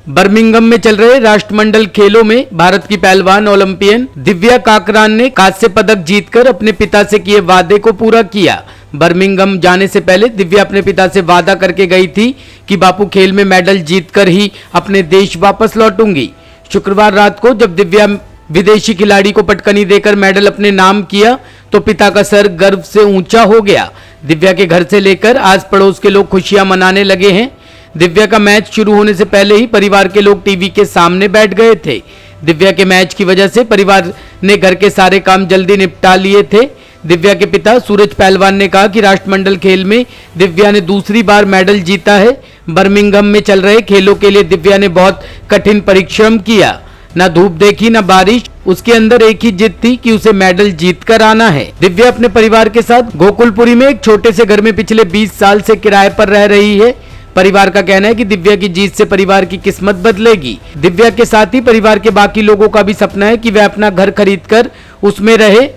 Birmingham में चल रहे राष्ट्रमंडल खेलों में भारत की पहलवान ओलंपियन दिव्या काकरान ने कांस्य पदक जीतकर अपने पिता से किए वादे को पूरा किया। बर्मिंघम जाने से पहले दिव्या अपने पिता से वादा करके गई थी कि बापू खेल में मेडल जीतकर ही अपने देश वापस लौटूंगी। शुक्रवार रात को जब दिव्या विदेशी खिलाड़ी को पटकनी देकर मेडल अपने नाम किया तो पिता का सर गर्व से ऊंचा हो गया। दिव्या के घर से लेकर आस पड़ोस के लोग खुशियां मनाने लगे हैं। दिव्या का मैच शुरू होने से पहले ही परिवार के लोग टीवी के सामने बैठ गए थे। दिव्या के मैच की वजह से परिवार ने घर के सारे काम जल्दी निपटा लिए थे। दिव्या के पिता सूरज पहलवान ने कहा कि राष्ट्रमंडल खेल में दिव्या ने दूसरी बार मेडल जीता है। बर्मिंघम में चल रहे खेलों के लिए दिव्या ने बहुत कठिन परिश्रम किया, न धूप देखी न बारिश, उसके अंदर एक ही जिद थी कि उसे मेडल जीत कर आना है। दिव्या अपने परिवार के साथ गोकुलपुरी में एक छोटे से घर में पिछले 20 साल से किराए पर रह रही है। परिवार का कहना है कि दिव्या की जीत से परिवार की किस्मत बदलेगी। दिव्या के साथ ही परिवार के बाकी लोगों का भी सपना है कि वह अपना घर खरीदकर उसमें रहे।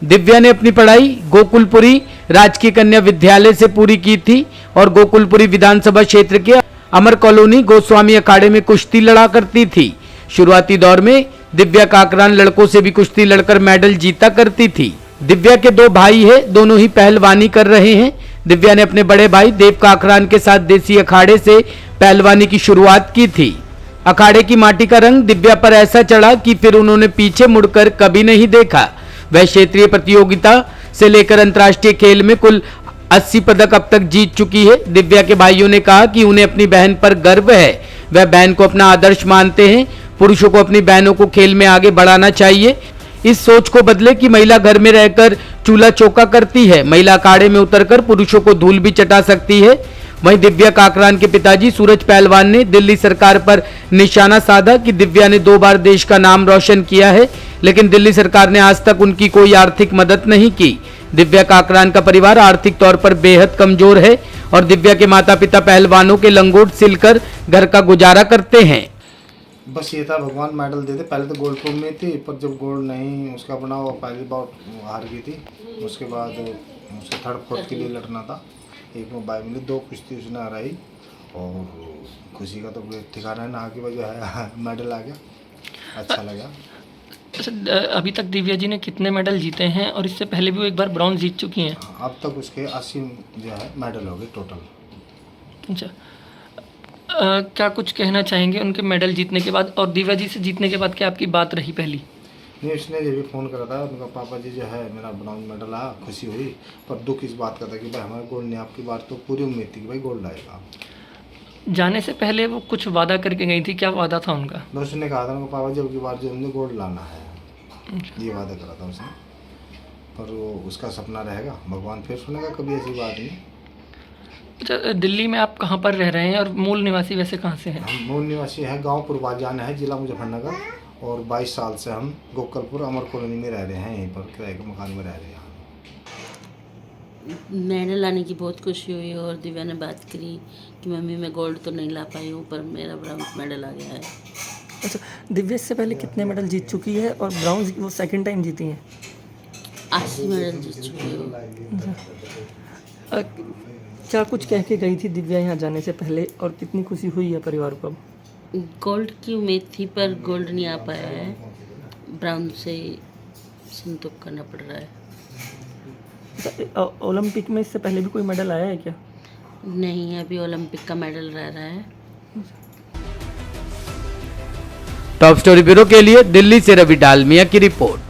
दिव्या ने अपनी पढ़ाई गोकुलपुरी राजकीय कन्या विद्यालय से पूरी की थी और गोकुलपुरी विधानसभा क्षेत्र के अमर कॉलोनी गोस्वामी अखाड़े में कुश्ती लड़ा करती थी। शुरुआती दौर में दिव्या काकरान लड़कों से भी कुश्ती लड़कर मेडल जीता करती थी। दिव्या के 2 भाई हैं, दोनों ही पहलवानी कर रहे हैं। दिव्या ने अपने बड़े भाई देव काकरान के साथ देसी अखाड़े से पहलवानी की शुरुआत की थी। अखाड़े की माटी का रंग दिव्या पर ऐसा चढ़ा कि फिर उन्होंने पीछे मुड़कर कभी नहीं देखा। वह क्षेत्रीय प्रतियोगिता से लेकर अंतर्राष्ट्रीय खेल में कुल 80 पदक अब तक जीत चुकी है। दिव्या के भाइयों ने कहा कि उन्हें अपनी बहन पर गर्व है। वह बहन को अपना आदर्श मानते हैं। पुरुषों को अपनी बहनों को खेल में आगे बढ़ाना चाहिए। इस सोच को बदले कि महिला घर में रहकर चूल्हा चौका करती है, महिला अखाड़े में उतरकर पुरुषों को धूल भी चटा सकती है। वहीं दिव्या काकरान के पिताजी सूरज पहलवान ने दिल्ली सरकार पर निशाना साधा कि दिव्या ने 2 बार देश का नाम रोशन किया है, लेकिन दिल्ली सरकार ने आज तक उनकी कोई आर्थिक मदद नहीं की। दिव्या काकरान का परिवार आर्थिक तौर पर बेहद कमजोर है और दिव्या के माता पिता पहलवानों के लंगोट सिलकर घर का गुजारा करते हैं। बस ये था, भगवान मेडल देते। पहले तो गोल्ड रूम में थी, पर जब गोल्ड नहीं उसका बना हुआ पहली बार हार गई थी। उसके बाद उसे 3rd 4th के लिए लड़ना था। एक में 22 मिनट 2 कुश्ती उसने हराई और खुशी का तो ठिकाना है ना की वजह है मेडल आ गया, अच्छा लगा। अभी तक दिव्या जी ने कितने मेडल जीते हैं और इससे पहले भी वो एक बार ब्रॉन्ज जीत चुकी हैं? अब तक उसके 80 जो है मेडल हो गए टोटल। अच्छा, क्या कुछ कहना चाहेंगे उनके मेडल जीतने के बाद और दिव्या जी से जीतने के बाद? क्या आपकी बात रही पहली? नहीं, उसने जब भी फ़ोन करा था उनका पापा जी जो है मेरा ब्रॉन्ज मेडल आया, खुशी हुई, पर दुख इस बात का था कि भाई हमारा गोल्ड नहीं। आपकी बात तो पूरी उम्मीद थी कि भाई गोल्ड आएगा। जाने से पहले वो कुछ वादा करके गई थी, क्या वादा था उनका? उसने कहा था उनका पापा जी अब की बार जो हमने गोल्ड लाना है, ये वादा करा था उसने। पर वो उसका सपना रहेगा, भगवान फिर सुनेगा, कभी ऐसी बात नहीं। अच्छा, दिल्ली में आप कहाँ पर रह रहे हैं और मूल निवासी वैसे कहाँ से हैं? हम मूल निवासी हैं, गांव पूर्वाजान है, जिला मुजफ्फरनगर, और 22 साल से हम गोकलपुर अमर कॉलोनी में रह रहे हैं, यहीं पर किराए के मकान में रह रहे हैं। मेडल लाने की बहुत खुशी हुई और दिव्या ने बात करी कि मम्मी मैं गोल्ड तो नहीं ला पाई हूँ पर मेरा ब्राउन मेडल आ गया है। अच्छा, दिव्या इससे पहले कितने मेडल जीत चुकी है और ब्राउन वो 2nd टाइम जीती हैं? 80 मेडल जीत चुकी हूँ। क्या कुछ कह के गई थी दिव्या यहाँ जाने से पहले और कितनी खुशी हुई है परिवार को? गोल्ड की उम्मीद थी पर गोल्ड नहीं आ पाया है, ब्राउन से संतोष करना पड़ रहा है। ओलंपिक में इससे पहले भी कोई मेडल आया है क्या? नहीं, अभी ओलंपिक का मेडल रह रहा है। टॉप स्टोरी ब्यूरो के लिए दिल्ली से रवि डालमिया की रिपोर्ट।